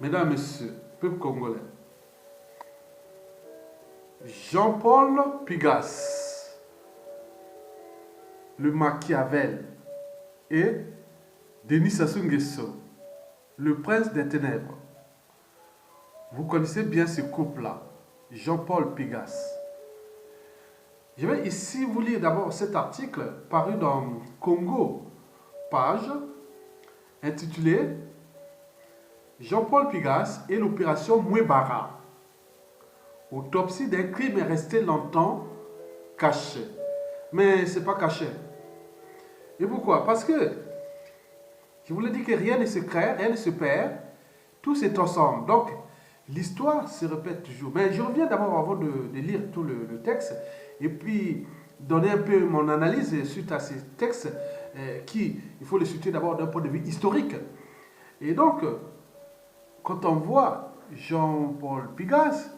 Mesdames, Messieurs, peuple congolais, Jean-Paul Pigas, le Machiavel, et Denis Sassou Nguesso, le prince des ténèbres. Vous connaissez bien ce couple-là, Jean-Paul Pigas. Je vais ici vous lire d'abord cet article paru dans Congo, page, intitulé Jean-Paul Pigas et l'opération Mouebara. Autopsie d'un crime est resté longtemps caché. Mais ce n'est pas caché. Et pourquoi? Parce que, je vous l'ai dit que rien ne se crée, rien ne se perd, tout se transforme. Donc, l'histoire se répète toujours. Mais je reviens d'abord avant de lire tout le texte, et puis donner un peu mon analyse suite à ces textes, qui, il faut les citer d'abord d'un point de vue historique. Et donc, quand on voit Jean-Paul Pigas,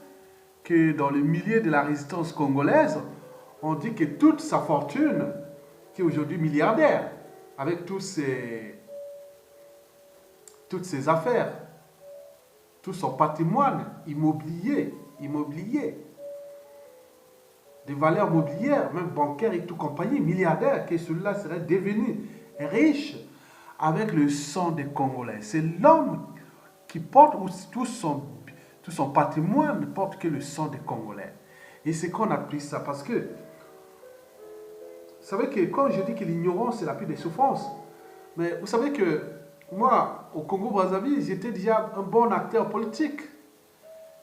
que dans le milieu de la résistance congolaise, on dit que toute sa fortune, qui est aujourd'hui milliardaire, avec toutes ses affaires, tout son patrimoine immobilier, des valeurs mobilières, même bancaires et tout compagnie, milliardaire, que celui-là serait devenu riche avec le sang des Congolais. C'est l'homme qui porte tout son patrimoine, ne porte que le sang des Congolais. Et c'est qu'on a pris ça parce que, vous savez que quand je dis que l'ignorance c'est la pire des souffrances, mais vous savez que moi, au Congo-Brazzaville, j'étais déjà un bon acteur politique.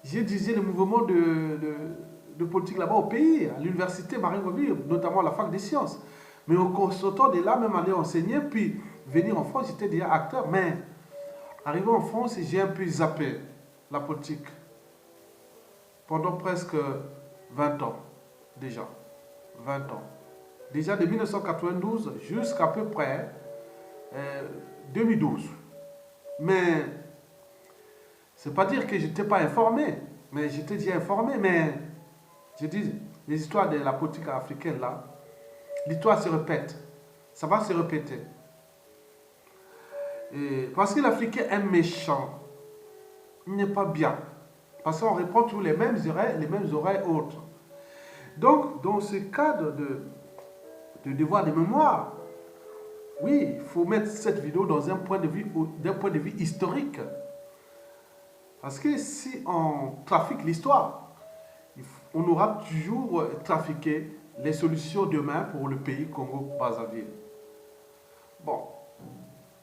J'ai dirigé le mouvement de politique là-bas au pays, à l'université Marie-Ngobir, notamment à la fac des sciences. Mais en sortant de là, même aller enseigner, puis venir en France, j'étais déjà acteur. Mais arrivé en France, j'ai un peu zappé la politique pendant presque 20 ans, déjà. 20 ans. Déjà de 1992 jusqu'à peu près 2012. Mais c'est pas dire que je n'étais pas informé, mais j'étais déjà informé, mais je dis, les histoires de la politique africaine là, l'histoire se répète, ça va se répéter. Et parce que l'Africain est méchant, il n'est pas bien, parce qu'on répond tous les mêmes oreilles autres. Donc, dans ce cadre de devoir de mémoire, oui, il faut mettre cette vidéo dans un point de vue historique. Parce que si on trafique l'histoire, on aura toujours trafiqué les solutions demain pour le pays Congo-Brazzaville. Bon,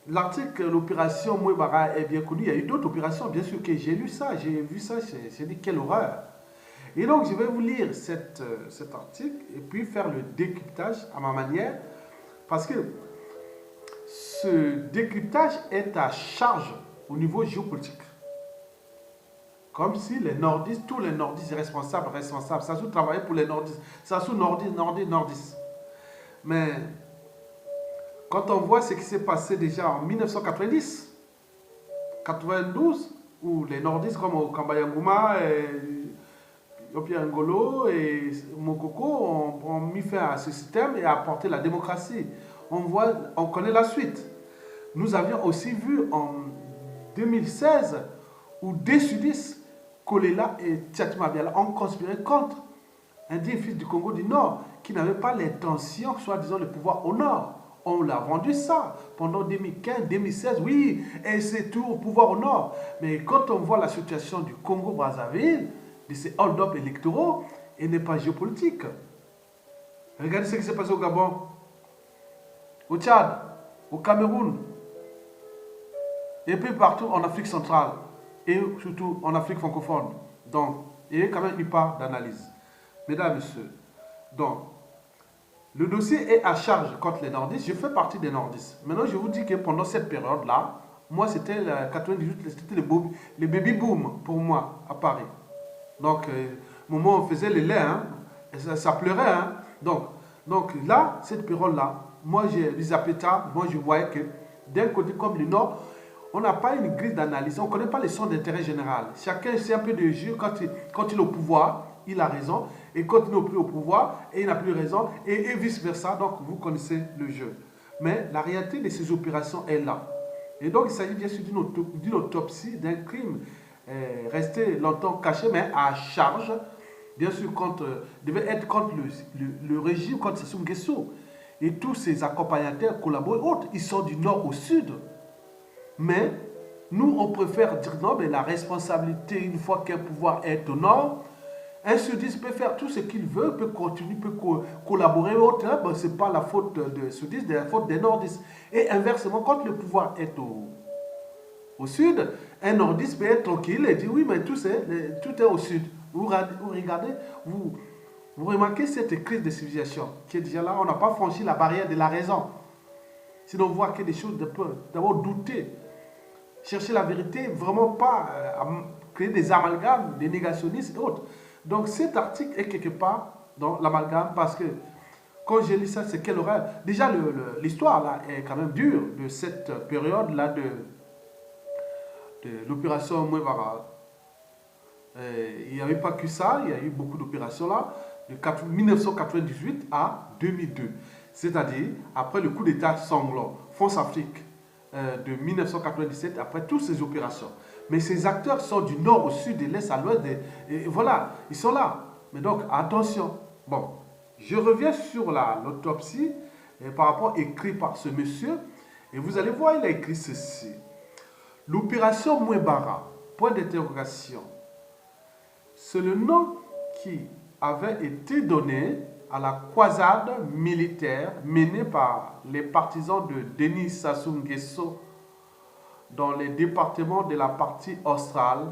l'article, l'opération Mouebara est bien connu. Il y a eu d'autres opérations, bien sûr, que j'ai lu ça, j'ai vu ça, j'ai dit quelle horreur. Et donc, je vais vous lire cet article et puis faire le décryptage à ma manière. Parce que ce décryptage est à charge au niveau géopolitique. Comme si les nordistes, tous les nordistes responsables, ça sous travailler pour les nordistes, ça sous nordistes. Mais quand on voit ce qui s'est passé déjà en 1990, 92, où les nordistes comme au Kambayanguma, Pierre Ngolo et Mokoko ont mis fin à ce système et apporté la démocratie. On connaît la suite. Nous avions aussi vu en 2016 où des sudistes, Kolela et Tchatma Biala, ont conspiré contre un digne fils du Congo du Nord qui n'avait pas l'intention, soi-disant, le pouvoir au Nord. On l'a vendu ça pendant 2015, 2016, oui, et c'est tout au pouvoir au Nord. Mais quand on voit la situation du Congo-Brazzaville, de ces hold-up électoraux, il n'est pas géopolitique. Regardez ce qui s'est passé au Gabon, au Tchad, au Cameroun, et puis partout en Afrique centrale, et surtout en Afrique francophone. Donc, il y a quand même une part d'analyse. Mesdames, Messieurs, donc, le dossier est à charge contre les nordistes. Je fais partie des nordistes. Maintenant, je vous dis que pendant cette période-là, moi, c'était la 98, c'était le baby boom pour moi à Paris. Donc, au moment où on faisait les laits, hein, ça pleurait. Hein. Donc là, cette période-là, moi, les appétats, moi, je voyais que d'un côté comme du Nord, on n'a pas une grille d'analyse, on ne connaît pas les sons d'intérêt général. Chacun sait un peu de jeu, quand il est au pouvoir, il a raison, et quand il n'est plus au pouvoir, et il n'a plus raison, et vice-versa, donc vous connaissez le jeu. Mais la réalité de ces opérations est là. Et donc, il s'agit bien sûr d'une autopsie d'un crime resté longtemps caché, mais à charge, bien sûr, devait être contre le régime, contre Sassou Nguesso. Et tous ses accompagnateurs, collaborateurs, autres, ils sont du nord au sud. Mais nous, on préfère dire non, mais la responsabilité, une fois qu'un pouvoir est au nord, un sudiste peut faire tout ce qu'il veut, peut continuer, peut collaborer, autre, ben, ce n'est pas la faute de sudistes, c'est la faute des nordistes. Et inversement, quand le pouvoir est au sud, un nordiste peut être tranquille et dire oui, mais tout est au sud. Vous regardez, vous remarquez cette crise de civilisation qui est déjà là, on n'a pas franchi la barrière de la raison. Sinon, on voit que des choses d'abord douter, chercher la vérité, vraiment pas créer des amalgames, des négationnistes et autres. Donc cet article est quelque part dans l'amalgame parce que quand j'ai lu ça, c'est quelle horreur. Déjà, l'histoire là est quand même dure de cette période-là de l'opération Mouevara. Il n'y avait pas que ça, il y a eu beaucoup d'opérations là, de 1998 à 2002. C'est-à-dire après le coup d'État sanglant, France-Afrique de 1997, après toutes ces opérations. Mais ces acteurs sont du nord au sud, de l'est à l'ouest, et voilà, ils sont là. Mais donc, attention. Bon, je reviens sur l'autopsie par rapport écrit par ce monsieur, et vous allez voir, il a écrit ceci. L'opération Mouebara, point d'interrogation. C'est le nom qui avait été donné à la croisade militaire menée par les partisans de Denis Sassou Nguesso dans les départements de la partie australe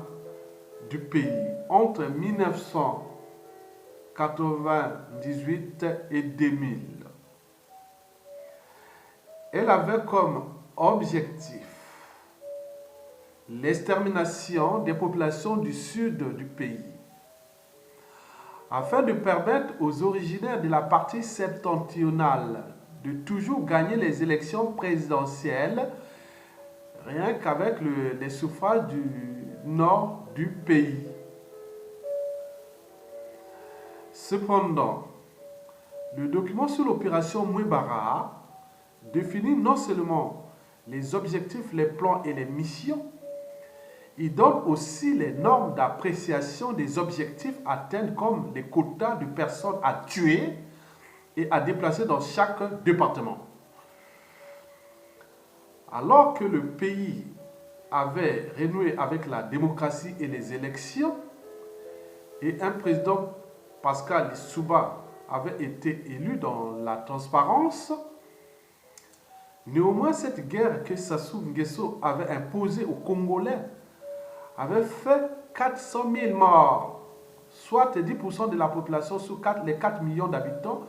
du pays entre 1998 et 2000. Elle avait comme objectif l'extermination des populations du sud du pays, afin de permettre aux originaires de la partie septentrionale de toujours gagner les élections présidentielles, rien qu'avec les suffrages du nord du pays. Cependant, le document sur l'opération Mouebara définit non seulement les objectifs, les plans et les missions, il donne aussi les normes d'appréciation des objectifs atteints comme les quotas de personnes à tuer et à déplacer dans chaque département. Alors que le pays avait renoué avec la démocratie et les élections, et un président, Pascal Lissouba, avait été élu dans la transparence, néanmoins cette guerre que Sassou Nguesso avait imposée aux Congolais avait fait 400 000 morts, soit 10% de la population sur les 4 millions d'habitants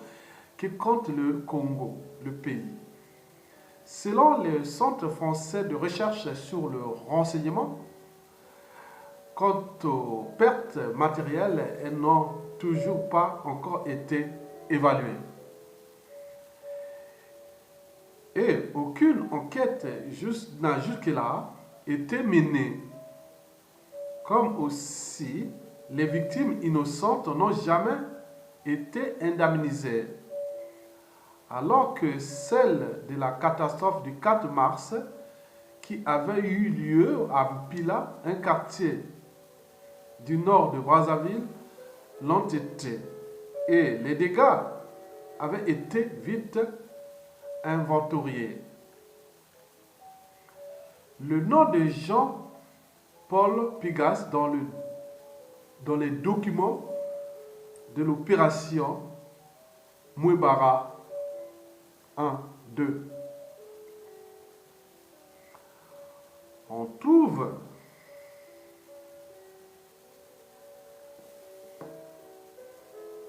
que compte le Congo, le pays. Selon le Centre français de recherche sur le renseignement, quant aux pertes matérielles, elles n'ont toujours pas encore été évaluées. Et aucune enquête n'a jusque-là été menée. Comme aussi, les victimes innocentes n'ont jamais été indemnisées. Alors que celle de la catastrophe du 4 mars, qui avait eu lieu à Mpila, un quartier du nord de Brazzaville, l'ont été. Et les dégâts avaient été vite inventoriés. Le nom de Jean-Paul Pigas dans les documents de l'opération Mouebara 1, 2. On trouve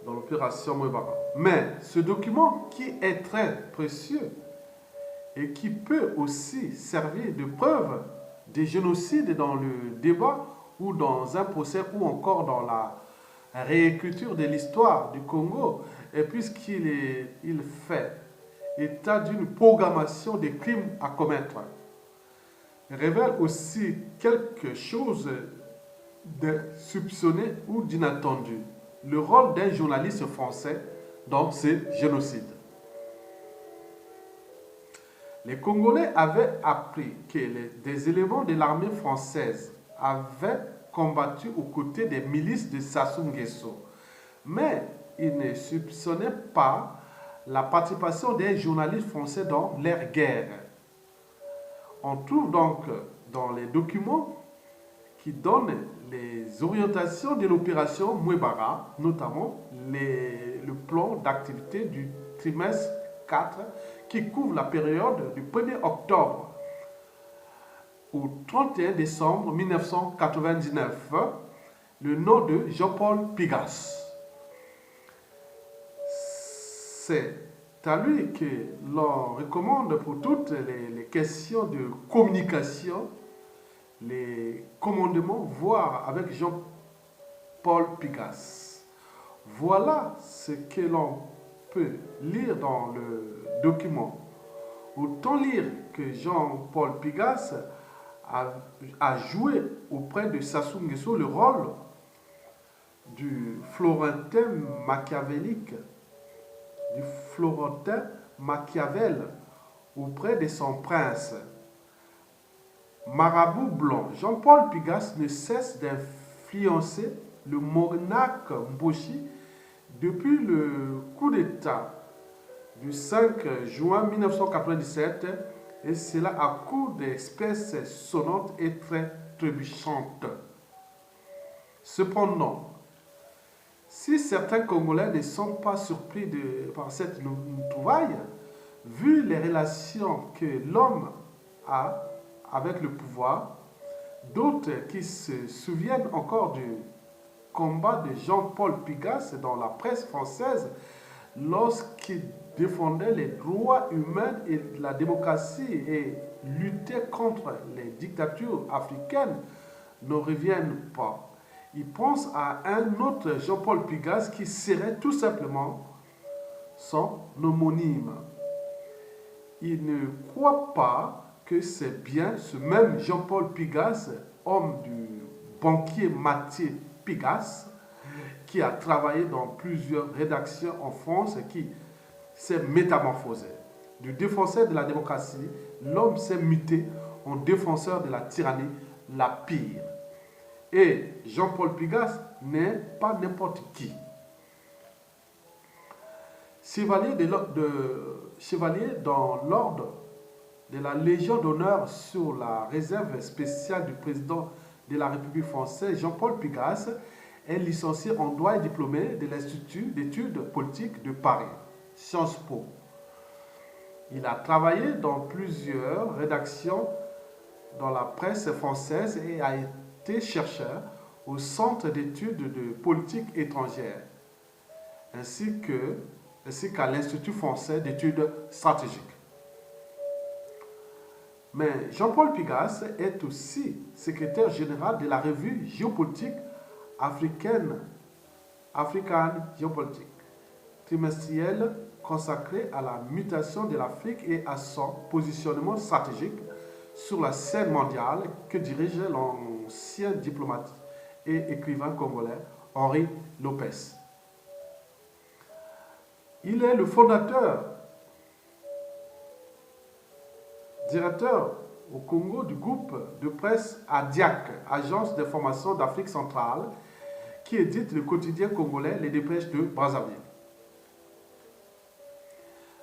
dans l'opération Mouebara. Mais ce document qui est très précieux et qui peut aussi servir de preuve des génocides dans le débat ou dans un procès ou encore dans la réécriture de l'histoire du Congo, et puisqu'il fait état d'une programmation des crimes à commettre, révèle aussi quelque chose de soupçonné ou d'inattendu. Le rôle d'un journaliste français dans ce génocide. Les Congolais avaient appris que des éléments de l'armée française avaient combattu aux côtés des milices de Sassou Nguesso, mais ils ne soupçonnaient pas la participation des journalistes français dans leur guerre. On trouve donc dans les documents qui donnent les orientations de l'opération Mouebara, notamment le plan d'activité du trimestre 4 qui couvre la période du 1er octobre au 31 décembre 1999, le nom de Jean-Paul Pigas. C'est à lui que l'on recommande pour toutes les questions de communication, les commandements, voire avec Jean-Paul Pigas. Voilà ce que l'on peut lire dans le document. Autant lire que Jean-Paul Pigas a joué auprès de Sassou Nguesso le rôle du Florentin machiavélique, du Florentin Machiavel auprès de son prince. Marabout blanc, Jean-Paul Pigas ne cesse d'influencer le monarque Mboshi depuis le coup d'État du 5 juin 1997, et cela à coup d'espèces sonnantes et très trébuchantes. Cependant, si certains Congolais ne sont pas surpris par cette trouvaille, vu les relations que l'homme a avec le pouvoir, d'autres qui se souviennent encore du combat de Jean-Paul Pigas dans la presse française lorsqu'il défendait les droits humains et la démocratie et luttait contre les dictatures africaines, ne reviennent pas. Ils pensent à un autre Jean-Paul Pigas qui serait tout simplement son homonyme. Ils ne croient pas que c'est bien ce même Jean-Paul Pigas, homme du banquier Mathieu Pigas, qui a travaillé dans plusieurs rédactions en France et qui s'est métamorphosé. Du défenseur de la démocratie, l'homme s'est muté en défenseur de la tyrannie, la pire. Et Jean-Paul Pigas n'est pas n'importe qui. Chevalier dans l'ordre de la Légion d'honneur sur la réserve spéciale du président de la République française, Jean-Paul Pigas est licencié en droit et diplômé de l'Institut d'études politiques de Paris, Sciences Po. Il a travaillé dans plusieurs rédactions dans la presse française et a été chercheur au Centre d'études de politique étrangère, ainsi qu'à l'Institut français d'études stratégiques. Mais Jean-Paul Pigas est aussi secrétaire général de la revue géopolitique africaine, African Geopolitique, trimestrielle consacrée à la mutation de l'Afrique et à son positionnement stratégique sur la scène mondiale que dirigeait l'ancien diplomate et écrivain congolais Henri Lopez. Il est le fondateur, directeur au Congo du groupe de presse ADIAC, Agence d'information d'Afrique centrale, qui édite le quotidien congolais Les Dépêches de Brazzaville.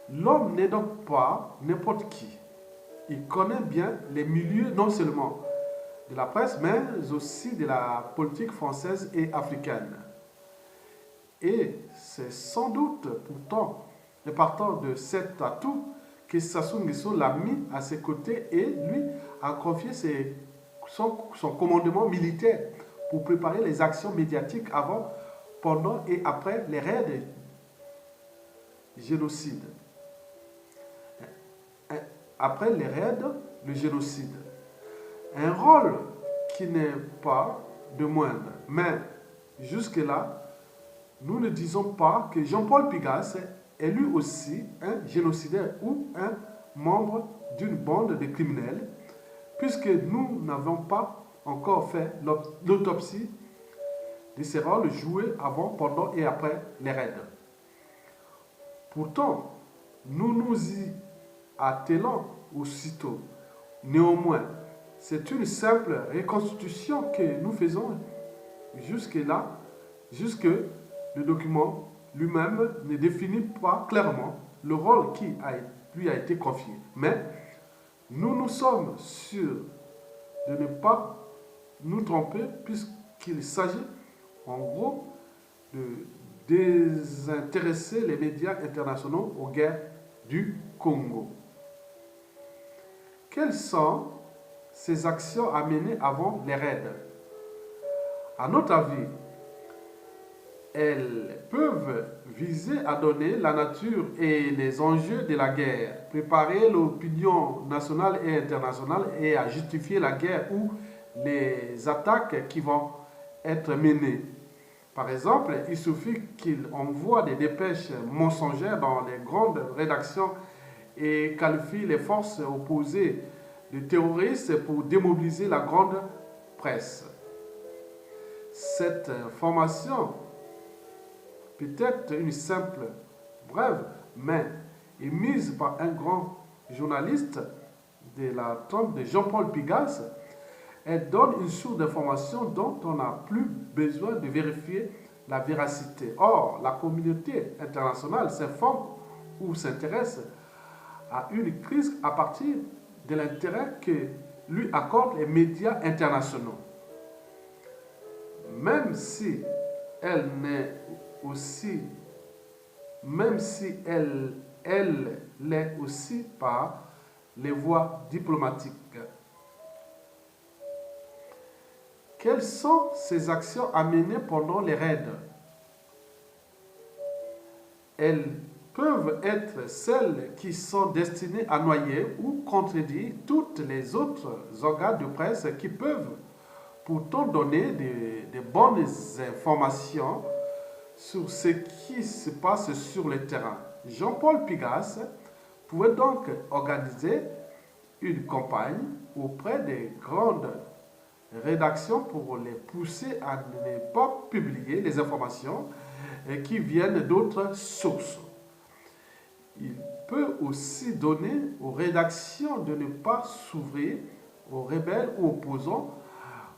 L'homme n'est donc pas n'importe qui. Il connaît bien les milieux non seulement de la presse, mais aussi de la politique française et africaine. Et c'est sans doute pourtant, en partant de cet atout, que Sassou Nguesso l'a mis à ses côtés et lui a confié son commandement militaire pour préparer les actions médiatiques avant, pendant et après les raids de génocide. Après les raids, le génocide. Un rôle qui n'est pas de moindre. Mais jusque-là, nous ne disons pas que Jean-Paul Pigas est lui aussi un génocidaire ou un membre d'une bande de criminels, puisque nous n'avons pas encore fait l'autopsie de ces rôles joués avant, pendant et après les raids. Pourtant, nous nous y attelons aussitôt. Néanmoins, c'est une simple reconstitution que nous faisons jusque-là, jusque le document lui-même ne définit pas clairement le rôle qui lui a été confié. Mais nous sommes sûrs de ne pas nous tromper puisqu'il s'agit en gros de désintéresser les médias internationaux aux guerres du Congo. Quelles sont ces actions à mener avant les raids? À notre avis, elles peuvent viser à donner la nature et les enjeux de la guerre, préparer l'opinion nationale et internationale et à justifier la guerre ou les attaques qui vont être menées. Par exemple, il suffit qu'il envoie des dépêches mensongères dans les grandes rédactions et qualifie les forces opposées de terroristes pour démobiliser la grande presse. Cette information peut être une simple brève, mais émise par un grand journaliste de la trempe de Jean-Paul Pigasse, elle donne une source d'information dont on n'a plus besoin de vérifier la véracité. Or, la communauté internationale s'informe ou s'intéresse à une crise à partir de l'intérêt que lui accordent les médias internationaux. Même si elle n'est aussi, même si elle l'est aussi par les voies diplomatiques. Quelles sont ces actions à mener pendant les raids? Elles peuvent être celles qui sont destinées à noyer ou contredire toutes les autres organes de presse qui peuvent pourtant donner de bonnes informations sur ce qui se passe sur le terrain. Jean-Paul Pigasse pouvait donc organiser une campagne auprès des grandes rédactions pour les pousser à ne pas publier les informations qui viennent d'autres sources. Il peut aussi donner aux rédactions de ne pas s'ouvrir aux rebelles ou opposants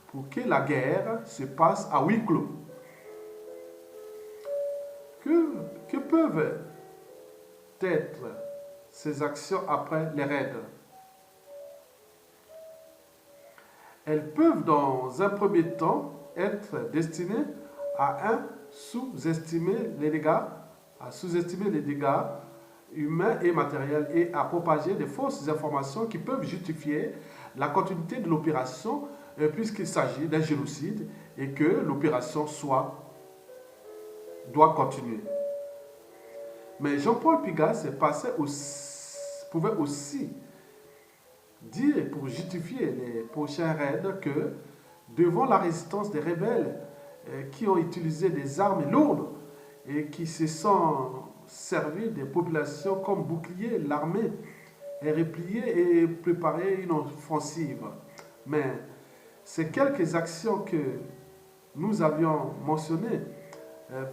pour que la guerre se passe à huis clos. Que peuvent être ces actions après les raids? Elles peuvent dans un premier temps être destinées à sous-estimer les dégâts humains et matériels et à propager de fausses informations qui peuvent justifier la continuité de l'opération puisqu'il s'agit d'un génocide et que l'opération doit continuer. Mais Jean-Paul Pigasse pouvait aussi dire pour justifier les prochains raids que devant la résistance des rebelles qui ont utilisé des armes lourdes et qui se sont servis des populations comme bouclier, l'armée est repliée et préparée une offensive. Mais ces quelques actions que nous avions mentionnées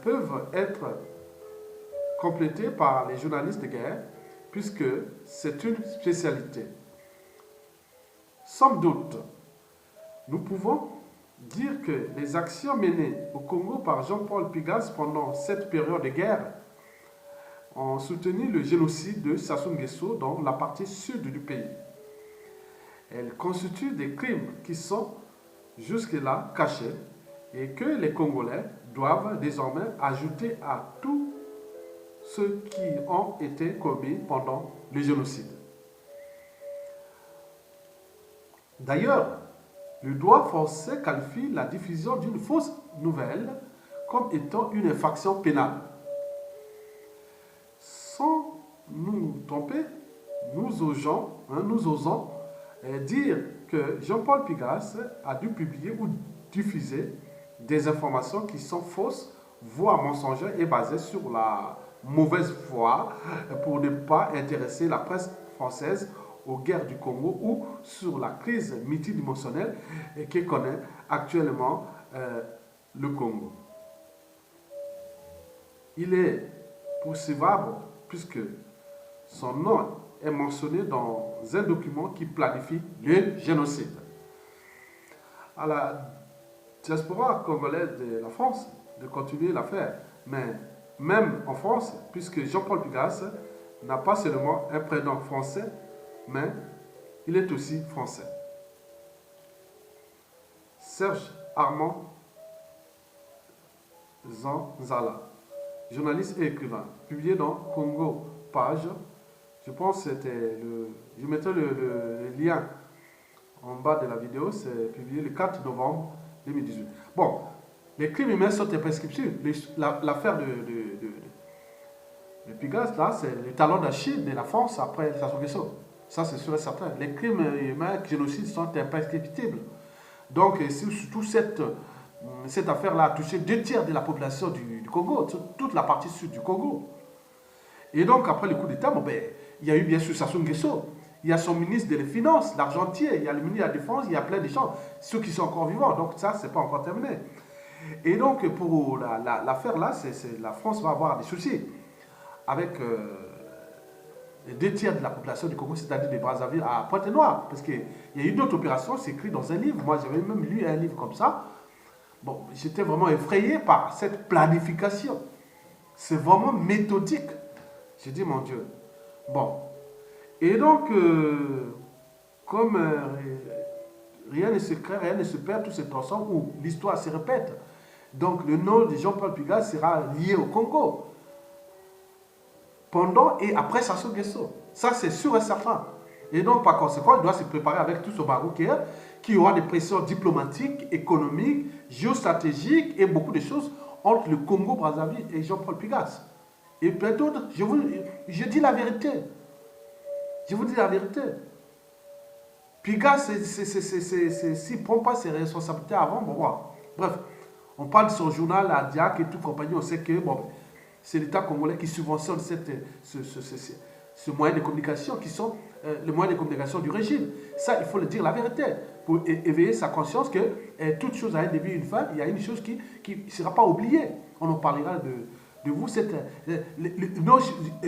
peuvent être complétées par les journalistes de guerre puisque c'est une spécialité. Sans doute, nous pouvons dire que les actions menées au Congo par Jean-Paul Pigasse pendant cette période de guerre ont soutenu le génocide de Sassou Nguesso dans la partie sud du pays. Elles constituent des crimes qui sont jusque-là cachés et que les Congolais doivent désormais ajouter à tous ceux qui ont été commis pendant le génocide. D'ailleurs, le droit français qualifie la diffusion d'une fausse nouvelle comme étant une infraction pénale. Sans nous tromper, nous osons dire que Jean-Paul Pigasse a dû publier ou diffuser des informations qui sont fausses, voire mensongères et basées sur la mauvaise foi pour ne pas intéresser la presse française aux guerres du Congo ou sur la crise multidimensionnelle que connaît actuellement le Congo. Il est poursuivable puisque son nom est mentionné dans un document qui planifie le génocide. À la diaspora congolaise de la France de continuer l'affaire, mais même en France, puisque Jean-Paul Pigasse n'a pas seulement un prénom français, mais il est aussi français. Serge Armand Zanzala, journaliste et écrivain, publié dans Congo Page. Je pense que c'était je mettrai le lien en bas de la vidéo, c'est publié le 4 novembre 2018. Bon, les crimes humains sont imprescriptibles. L'affaire de Pigasse, là, c'est le talon d'Achille de la France après Sassou Nguesso. Ça, c'est sûr et certain. Les crimes humains, génocides sont imprescriptibles. Donc, surtout cette affaire-là a touché 2/3 de la population du Congo, toute la partie sud du Congo. Et donc, après le coup d'État, bon, ben, il y a eu bien sûr Sassou Nguesso, il y a son ministre des Finances, l'argentier, il y a le ministre de la Défense, il y a plein de gens, ceux qui sont encore vivants. Donc, ça, c'est pas encore terminé. Et donc, pour l'affaire là, la France va avoir des soucis avec les 2/3 de la population du Congo, c'est-à-dire de Brazzaville à Pointe-Noire. Parce qu'il y a eu d'autres opérations, c'est écrit dans un livre. Moi, j'avais même lu un livre comme ça. Bon, j'étais vraiment effrayé par cette planification. C'est vraiment méthodique. J'ai dit, mon Dieu. Bon. Et donc, comme rien ne se crée, rien ne se perd, tout se transforme, ou l'histoire se répète. Donc, le nom de Jean-Paul Pigasse sera lié au Congo. Pendant et après Sassou Nguesso. Ça, c'est sûr et certain. Et donc, par conséquent, il doit se préparer avec tout ce barouquet qui aura des pressions diplomatiques, économiques, géostratégiques et beaucoup de choses entre le Congo, Brazzaville et Jean-Paul Pigasse. Et plein d'autres. Je dis la vérité. Je vous dis la vérité. Pigasse, s'il ne prend pas ses responsabilités avant, bon, voilà. Bref, on parle de son journal à Diac et tout compagnie, on sait que bon, c'est l'État congolais qui subventionne ce moyen de communication qui sont les moyens de communication du régime. Ça, il faut le dire la vérité, pour éveiller sa conscience que toute chose a un début et une fin, il y a une chose qui ne sera pas oubliée. On en parlera de vous. Le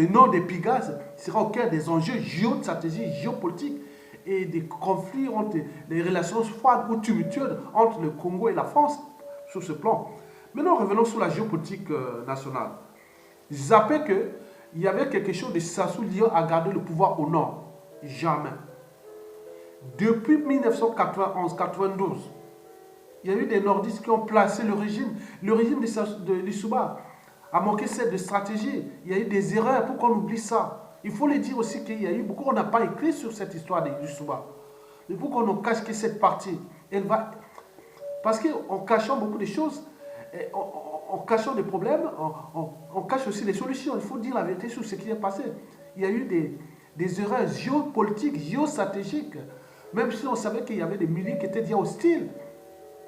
nom de Pigasse sera au cœur des enjeux géostratégiques, géopolitiques et des conflits entre les relations froides ou tumultueuses entre le Congo et la France sur ce plan. Maintenant, revenons sur la géopolitique nationale. Zappé qu'il y avait quelque chose de Sassou Nguesso à garder le pouvoir au nord. Jamais. Depuis 1991-92, il y a eu des nordistes qui ont placé le régime de Lissouba a manqué de stratégie. Il y a eu des erreurs, pourquoi on oublie ça? Il faut le dire aussi qu'il y a eu beaucoup, on n'a pas écrit sur cette histoire de Lissouba. Mais pourquoi on cache que cette partie, elle va... Parce qu'en cachant beaucoup de choses, en cachant des problèmes, on cache aussi les solutions. Il faut dire la vérité sur ce qui est passé. Il y a eu des erreurs géopolitiques, géostratégiques. Même si on savait qu'il y avait des milieux qui étaient déjà hostiles.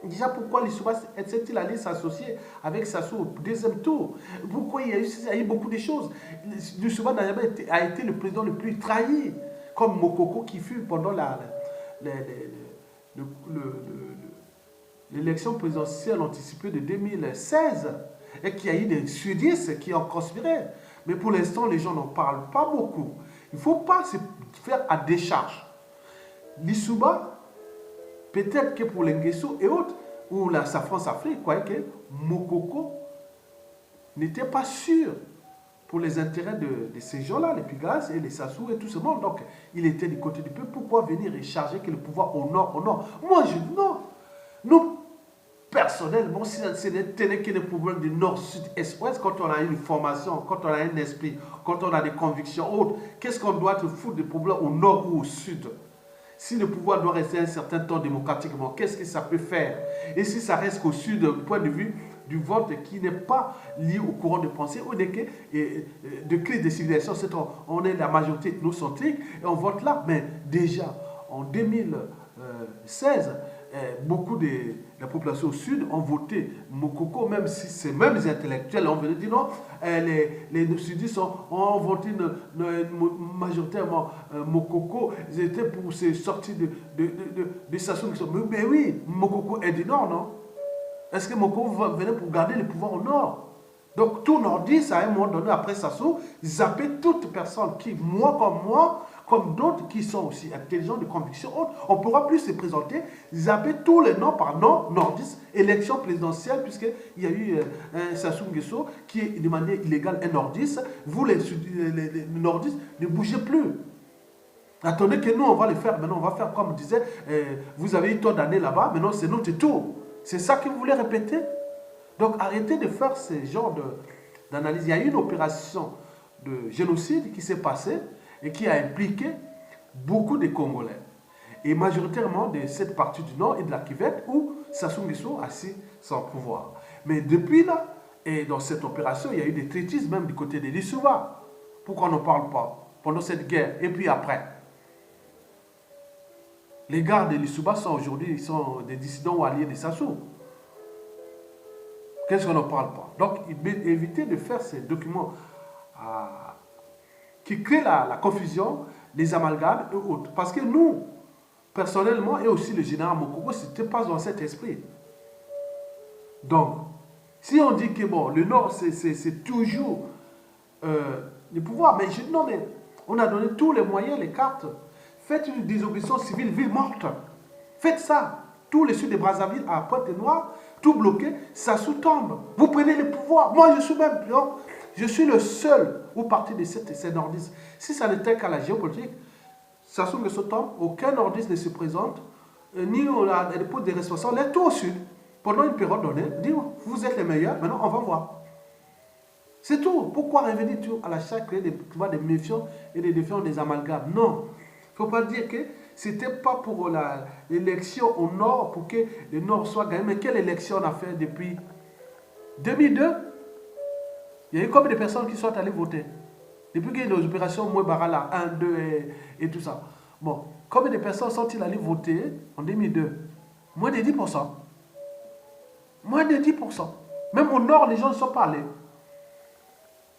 Déjà, pourquoi Lissouba s'est-il allé s'associer avec Sassou au deuxième tour? Pourquoi il y a eu beaucoup de choses? Lissouba a été le président le plus trahi, comme Mokoko qui fut pendant l'élection présidentielle anticipée de 2016 et qu'il y a eu des sudistes qui ont conspiré. Mais pour l'instant, les gens n'en parlent pas beaucoup. Il ne faut pas se faire à décharge. Lissouba, peut-être que pour les Nguesso et autres, ou sa France-Afrique, croyait que Mokoko n'était pas sûr pour les intérêts de ces gens-là, les Pigasse et les Sassou et tout ce monde. Donc, il était du côté du peuple. Pourquoi venir et charger que le pouvoir au nord? Moi, je dis non. Nous, personnellement, si ce n'était que des problèmes du nord, sud, est, ouest, quand on a une formation, quand on a un esprit, quand on a des convictions autres, qu'est-ce qu'on doit te foutre des problèmes au nord ou au sud? Si le pouvoir doit rester un certain temps démocratiquement, qu'est-ce que ça peut faire? Et si ça reste qu'au sud, du point de vue du vote qui n'est pas lié au courant de pensée ou de crise de civilisation, on est la majorité ethnocentrique et on vote là. Mais déjà, en 2016, beaucoup de la population au sud ont voté Mokoko, même si ces mêmes intellectuels ont venu dire non, les sudistes ont voté majoritairement Mokoko, ils étaient pour ces sorties de Sassou Nguesso. Mais oui, Mokoko est du nord, non? Est-ce que Mokoko venait pour garder le pouvoir au nord? Donc tout nordiste, à un moment donné, après Sassou, zappait toute personne qui, moi comme moi, comme d'autres qui sont aussi intelligents de conviction haute, on pourra plus se présenter, zapper tous les noms par nom nordiste, élection présidentielle, puisqu'il y a eu un Sassou Nguesso qui est de manière illégale un nordiste. Vous, les nordistes, ne bougez plus. Attendez que nous, on va le faire. Maintenant, on va faire comme on disait, vous avez eu tant d'années là-bas, maintenant c'est notre tour. C'est ça que vous voulez répéter? Donc arrêtez de faire ce genre d'analyse. Il y a eu une opération de génocide qui s'est passée et qui a impliqué beaucoup de Congolais. Et majoritairement de cette partie du Nord et de la Kivette où Sassou Nguesso a assis son pouvoir. Mais depuis là, et dans cette opération, il y a eu des traîtrises même du côté des Lissouba. Pourquoi on n'en parle pas pendant cette guerre et puis après? Les gars de Lissouba sont aujourd'hui des dissidents ou alliés de Sassou. Qu'est-ce qu'on n'en parle pas? Donc, évitez de faire ces documents qui créent la confusion, les amalgames et autres. Parce que nous, personnellement, et aussi le général Mokoko, ce n'était pas dans cet esprit. Donc, si on dit que bon, le Nord, c'est toujours le pouvoir, mais non, mais on a donné tous les moyens, les cartes. Faites une désobéissance civile, ville morte. Faites ça. Tous les sud de Brazzaville à Pointe-Noire, tout bloqué, ça sous-tombe. Vous prenez le pouvoir. Moi, je suis même, je suis le seul au parti de ces nordistes. Si ça n'était qu'à la géopolitique, Sassou Nguesso tombe, aucun nordiste ne se présente, ni on a des responsables, les tout au sud, pendant une période donnée, dit vous êtes les meilleurs, maintenant on va voir. C'est tout. Pourquoi revenir à la chaque créer des méfiants et des défiants, des amalgames? Non. Il ne faut pas dire que ce n'était pas pour l'élection au Nord, pour que le Nord soit gagné. Mais quelle élection on a fait depuis 2002? Il y a eu combien de personnes qui sont allées voter? Depuis qu'il y a eu les opérations Mouébara là, 1, 2 et tout ça. Bon, combien de personnes sont-ils allées voter en 2002? Moins de 10%. Moins de 10%. Même au Nord, les gens ne sont pas allés.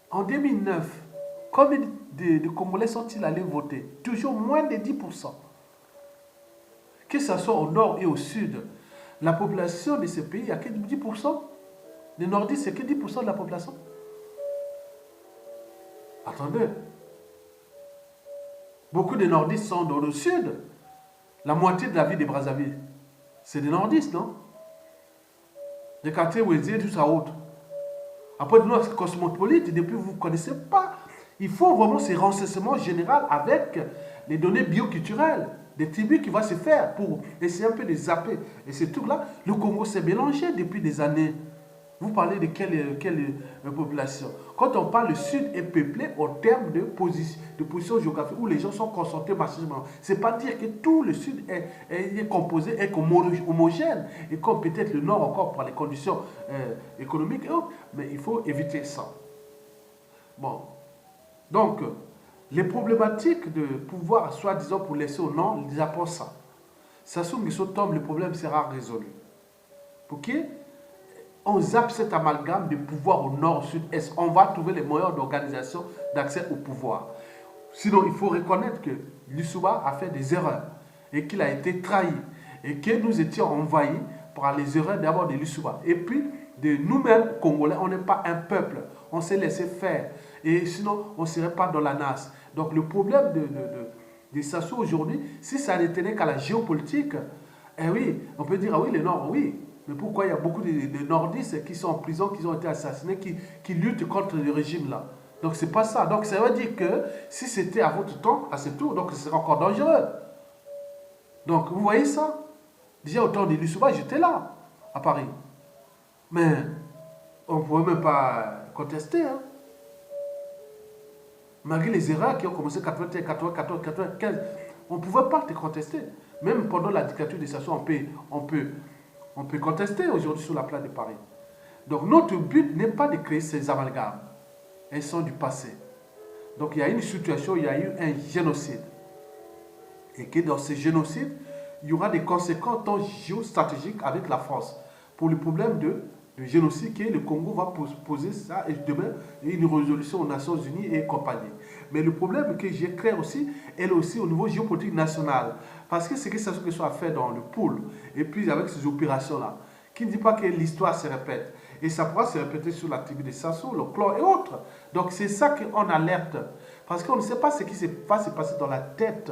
En 2009, combien de Congolais sont-ils allés voter? Toujours moins de 10%. Que ce soit au Nord et au Sud, la population de ce pays, il n'y a que 10%. Les Nordistes, c'est que 10% de la population. Attendez. Beaucoup de Nordistes sont dans le Sud. La moitié de la ville de Brazzaville, c'est des Nordistes, non? Les quartiers Ouézié, tout ça autre. Après, nous, cosmopolite, depuis vous ne connaissez pas. Il faut vraiment ce renseignement général avec les données bioculturelles, des tribus qui vont se faire pour essayer un peu de zapper. Et ces trucs-là, le Congo s'est mélangé depuis des années. Vous parlez de quelle population? Quand on parle, le Sud est peuplé en termes de position géographique où les gens sont concentrés massivement. Ce n'est pas dire que tout le Sud est composé, est homogène, et comme peut-être le Nord encore pour les conditions économiques et autres, mais il faut éviter ça. Bon, donc, les problématiques de pouvoir, soi-disant pour laisser au Nord, ils apportent ça. Sassou Nguesso tombe, le problème sera résolu. Pour qui? On zappe cet amalgame de pouvoir au nord, au sud, est. On va trouver les moyens d'organisation, d'accès au pouvoir. Sinon, il faut reconnaître que Lissouba a fait des erreurs et qu'il a été trahi et que nous étions envahis par les erreurs d'abord de Lissouba. Et puis, de nous-mêmes, Congolais, on n'est pas un peuple. On s'est laissé faire. Et sinon, on ne serait pas dans la nasse. Donc, le problème de Sassou aujourd'hui, si ça ne tenait qu'à la géopolitique, eh oui, on peut dire, ah oui, le Nord, oui. Mais pourquoi il y a beaucoup de nordistes qui sont en prison, qui ont été assassinés, qui luttent contre le régime là? Donc c'est pas ça. Donc ça veut dire que si c'était à votre temps, à ce tour, donc ce serait encore dangereux. Donc vous voyez ça? Déjà au temps de Lissouba, j'étais là, à Paris. Mais on ne pouvait même pas contester. Hein. Malgré les erreurs qui ont commencé en 81, 94, 95, on ne pouvait pas te contester. Même pendant la dictature des Sassou, on peut contester aujourd'hui sur la place de Paris. Donc notre but n'est pas de créer ces amalgames. Elles sont du passé. Donc il y a une situation, il y a eu un génocide. Et que dans ce génocide, il y aura des conséquences tant géostratégiques avec la France. Pour le problème de génocide que le Congo va poser ça et demain une résolution aux Nations Unies et compagnie. Mais le problème que j'ai créé aussi, elle aussi au niveau géopolitique national. Parce que c'est que ça se soit fait dans le pool, et puis avec ces opérations-là, qui ne dit pas que l'histoire se répète. Et ça pourra se répéter sur la tribu de Sassou, le clan et autres. Donc c'est ça qu'on alerte. Parce qu'on ne sait pas ce qui va se passer dans la tête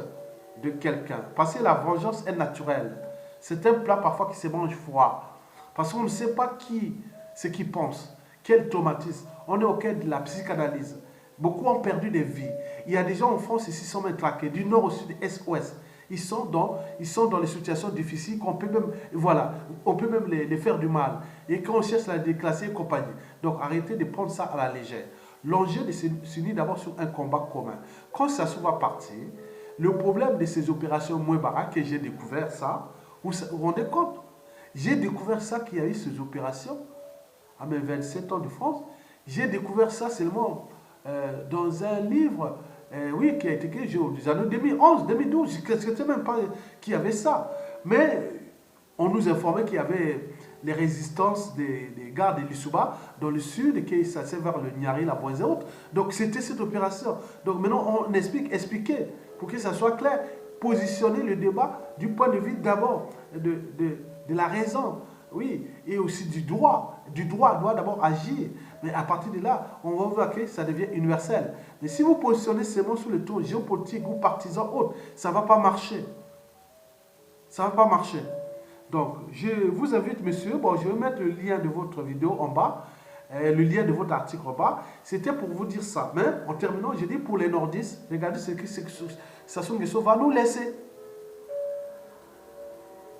de quelqu'un. Parce que la vengeance est naturelle. C'est un plat parfois qui se mange froid. Parce qu'on ne sait pas ce qu'il pense, quel traumatisme. On est au cœur de la psychanalyse. Beaucoup ont perdu des vies. Il y a des gens en France ici qui sont même traqués, du nord au sud, est, ouest. Ils sont dans les situations difficiles qu'on peut même, voilà, on peut même les faire du mal. Et quand on cherche à les déclasser et compagnie. Donc arrêtez de prendre ça à la légère. L'enjeu de s'unir d'abord sur un combat commun. Quand ça se va partir, le problème de ces opérations moins baraques, que j'ai découvert ça, vous vous rendez compte? J'ai découvert ça qu'il y a eu ces opérations à mes 27 ans de France. J'ai découvert ça seulement dans un livre oui, qui a été écrit aux années 2011, 2012. Je ne sais même pas qu'il y avait ça. Mais on nous informait qu'il y avait les résistances des gardes de l'Issouba dans le sud, et que ça s'est vers le Niari, la Boise et autres. Donc c'était cette opération. Donc maintenant on expliquer pour que ça soit clair, positionner le débat du point de vue d'abord de la raison, oui, et aussi du droit. Du droit doit d'abord agir. Mais à partir de là, on va voir que ça devient universel. Mais si vous positionnez seulement sur le ton géopolitique ou partisan autre, ça ne va pas marcher. Ça ne va pas marcher. Donc, je vous invite, monsieur, bon, je vais mettre le lien de votre vidéo en bas, le lien de votre article en bas. C'était pour vous dire ça. Mais en terminant, je dis pour les nordistes, regardez ce que Sassou Nguesso va nous laisser.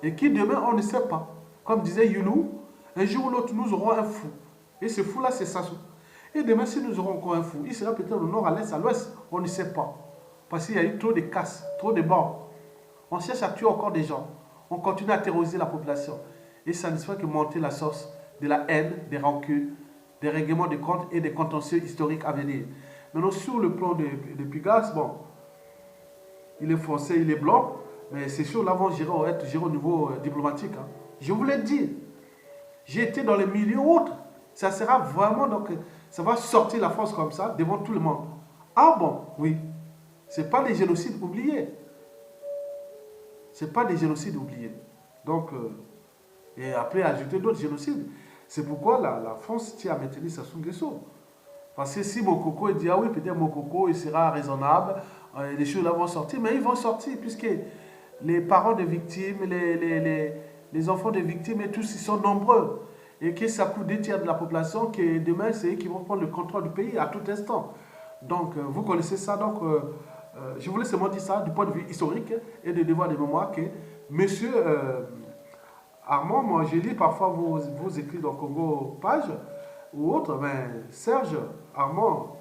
Et qui demain, on ne sait pas. Comme disait Youlou, un jour ou l'autre, nous aurons un fou. Et ce fou-là, c'est Sassou. Et demain, si nous aurons encore un fou, il sera peut-être au nord, à l'est, à l'ouest. On ne sait pas. Parce qu'il y a eu trop de casses, trop de morts. On cherche à tuer encore des gens. On continue à terroriser la population. Et ça ne fait que monter la source de la haine, des rancunes, des règlements de comptes et des contentieux historiques à venir. Maintenant, sur le plan de Pigas, bon, il est français, il est blanc, mais c'est sûr, là, vont gérer au niveau diplomatique. Hein. Je vous l'ai dit. J'ai été dans les milieux autres. Ça sera vraiment, donc, ça va sortir la France comme ça, devant tout le monde. Ah bon, oui. Ce n'est pas des génocides oubliés. Ce n'est pas des génocides oubliés. Donc, et après, ajouter d'autres génocides. C'est pourquoi la France tient à maintenir Sassou Nguesso. Parce que si Mokoko dit, ah oui, peut-être Mokoko, il sera raisonnable, les choses là vont sortir, mais ils vont sortir, puisque les parents des victimes, les enfants des victimes, et tous, ils sont nombreux. Et que ça coûte 2 tiers de la population, que demain, c'est eux qui vont prendre le contrôle du pays à tout instant. Donc, vous connaissez ça. Donc, je voulais seulement dire ça du point de vue historique et de devoir de mémoire que monsieur Armand, moi, je lis parfois vos écrits dans Congo Page ou autre, mais Serge, Armand,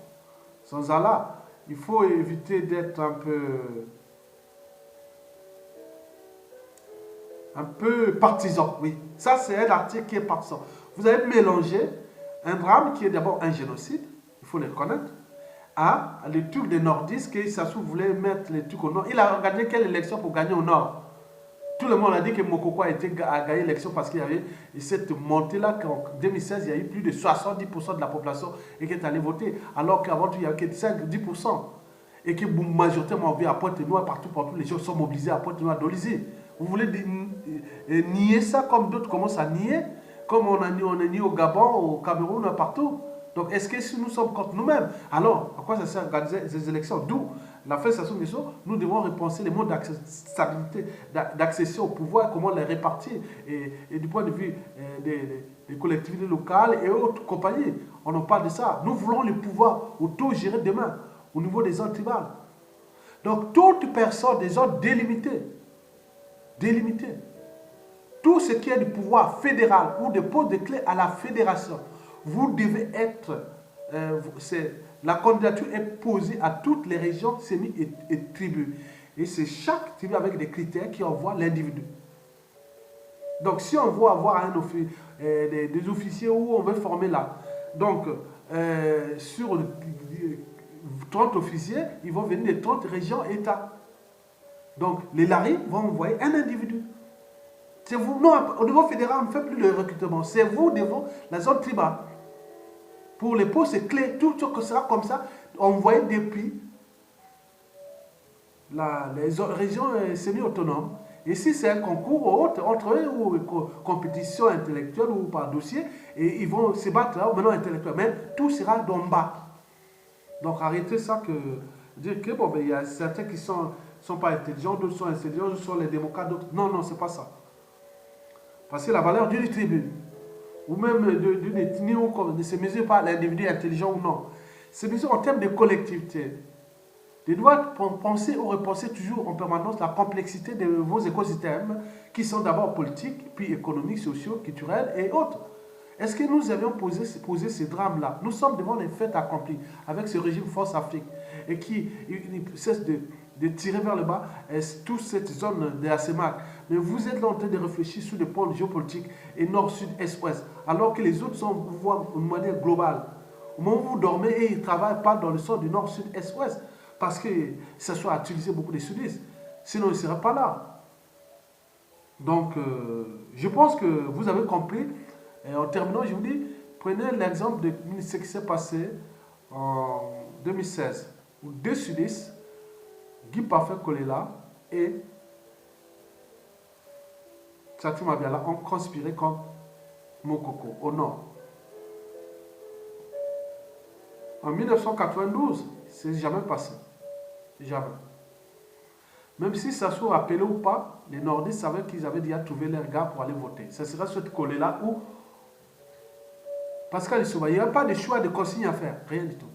sans Allah, il faut éviter d'être un peu partisan, oui. Ça, c'est un article qui est partisan. Vous avez mélangé un drame qui est d'abord un génocide, il faut le reconnaître, à le truc des nordistes, que Sassou voulait mettre les trucs au nord. Il a regardé quelle élection pour gagner au nord. Tout le monde a dit que Mokoko a gagné l'élection parce qu'il y avait cette montée-là qu'en 2016, il y a eu plus de 70% de la population qui est allée voter, alors qu'avant tout, il n'y avait que 5-10%. Et que majoritairement, on vit à Pointe-Noire, partout, les gens sont mobilisés à Pointe-Noire, d'Olysée. Vous voulez nier ça comme d'autres commencent à nier, comme on a nié au Gabon, au Cameroun, partout. Donc, est-ce que si nous sommes contre nous-mêmes, alors, à quoi ça sert d'organiser ces élections? D'où la fin de Sassou Nguesso, nous devons repenser les modes d'accession au pouvoir, comment les répartir, et du point de vue des collectivités locales et autres compagnies. On en parle de ça. Nous voulons le pouvoir auto-géré demain, au niveau des zones tribales. Donc, toute personne des zones délimitées, tout ce qui est du pouvoir fédéral ou de postes de clé à la fédération, vous devez être, la candidature est posée à toutes les régions, sémis et tribus. Et c'est chaque tribu avec des critères qui envoie l'individu. Donc si on veut avoir des officiers où on veut former là, donc sur 30 officiers, ils vont venir des 30 régions États. Donc les LARI vont envoyer un individu. C'est vous, non, au niveau fédéral, on ne fait plus le recrutement. C'est vous devant la zone tribale. Pour les postes clés, tout ce que sera comme ça, envoyé depuis les régions semi-autonomes. Et si c'est un concours entre eux, ou compétition intellectuelle ou par dossier, et ils vont se battre là, maintenant intellectuel. Mais tout sera d'en bas. Donc arrêtez ça que Dire que bon, ben, il y a certains qui sont pas intelligents, d'autres sont intelligents, d'autres sont les démocrates, d'autres. Non, non, c'est pas ça. Parce que la valeur d'une tribu, ou même d'une ethnie, ne se mesure pas l'individu intelligent ou non. Se mesure en termes de collectivité. De devoir penser ou repenser toujours en permanence la complexité de vos écosystèmes, qui sont d'abord politiques, puis économiques, sociaux, culturels et autres. Est-ce que nous avions posé ces drames-là? Nous sommes devant les faits accomplis avec ce régime Force Afrique et qui cesse de tirer vers le bas toute cette zone de la CEMAC. Mais vous êtes là en train de réfléchir sur des points géopolitiques et nord, sud, est, ouest, alors que les autres sont voient d'une manière globale. Au moment où vous dormez et ils ne travaillent pas dans le sens du nord, sud, est, ouest, parce que ça soit utilisé beaucoup des sudistes. Sinon, ils ne seraient pas là. Donc, je pense que vous avez compris. Et en terminant, je vous dis, prenez l'exemple de ce qui s'est passé en 2016, où deux sudistes, Guy Parfait Kolela et Tchati Mabiala, ont conspiré contre Mokoko, au nord. En 1992, c'est jamais passé. Jamais. Même si ça soit appelé ou pas, les nordistes savaient qu'ils avaient déjà trouvé leur gars pour aller voter. Ce serait ce Kolela où Pascal Lissouba, il n'y a pas de choix de consigne à faire, rien du tout.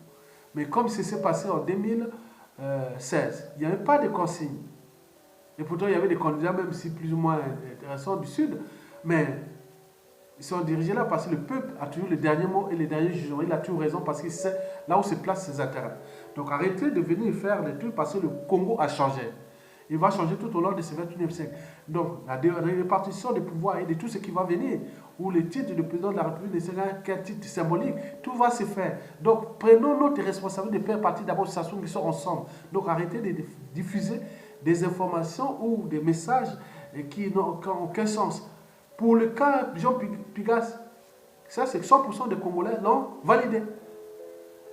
Mais comme ça s'est passé en 2016, il n'y avait pas de consigne. Et pourtant, il y avait des candidats, même si plus ou moins intéressants du Sud, mais ils sont dirigés là parce que le peuple a toujours le dernier mot et le dernier jugement. Il a toujours raison parce que c'est là où se placent ses intérêts. Donc arrêtez de venir faire des trucs parce que le Congo a changé. Il va changer tout au long de ce 21e siècle. Donc, la répartition des pouvoirs et de tout ce qui va venir, où le titre de président de la République ne sera qu'un titre symbolique, tout va se faire. Donc, prenons notre responsabilité de faire partie d'abord de situations qui sont ensemble. Donc, arrêtez de diffuser des informations ou des messages qui n'ont aucun sens. Pour le cas Jean Pigas, ça, c'est 100% des Congolais l'ont validé.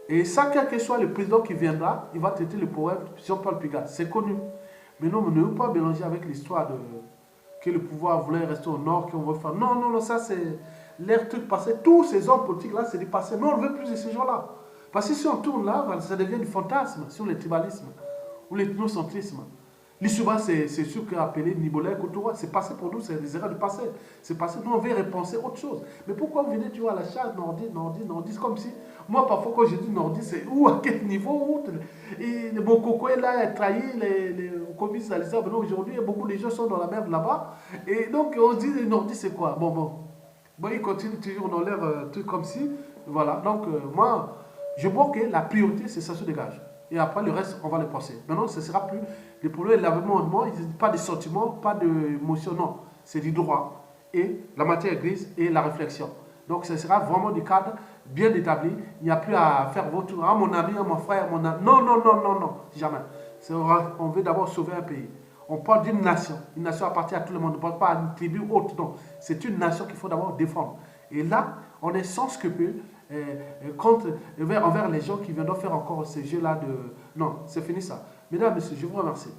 Et ça, quel que soit le président qui viendra, il va traiter le poème Jean-Paul Pigas. C'est connu. Mais non, on ne veut pas mélanger avec l'histoire que le pouvoir voulait rester au nord, qu'on veut faire. Non, non, non, ça c'est l'air truc passé. Tous ces hommes politiques là, c'est du passé. Mais on ne veut plus de ces gens-là. Parce que si on tourne là, ça devient du fantasme sur le tribalisme ou l'ethnocentrisme. L'Issouba, c'est sûr qu'appeler Nibolé, Koutoura, c'est passé pour nous, c'est des erreurs du passé. C'est passé, nous on veut repenser autre chose. Mais pourquoi vous venez, tu vois, à la charge nordiste, comme si, moi parfois quand je dis nordiste, c'est où, à quel niveau, où, et le Bokoko est là, il a trahi les communistes à l'Israël, aujourd'hui, beaucoup de gens sont dans la merde là-bas. Et donc on se dit, les nordistes c'est quoi? Bon, ils continuent toujours dans leur truc comme si, voilà. Donc moi, je vois que la priorité, c'est ça se dégage. Et après, le reste, on va le penser. Maintenant, ce ne sera plus le problème de l'avènement, pas de sentiments, pas d'émotion, non. C'est du droit et la matière grise et la réflexion. Donc, ce sera vraiment du cadre bien établi. Il n'y a plus à faire votre tour. Ah, mon ami, mon frère, mon ami. Non, non, non, non, non, jamais. On veut d'abord sauver un pays. On parle d'une nation. Une nation appartient à tout le monde. On ne parle pas à une tribu ou autre. Non. C'est une nation qu'il faut d'abord défendre. Et là, on est sans scrupule envers les gens qui viennent faire encore ces jeux-là de... Non, c'est fini ça. Mesdames, messieurs, je vous remercie.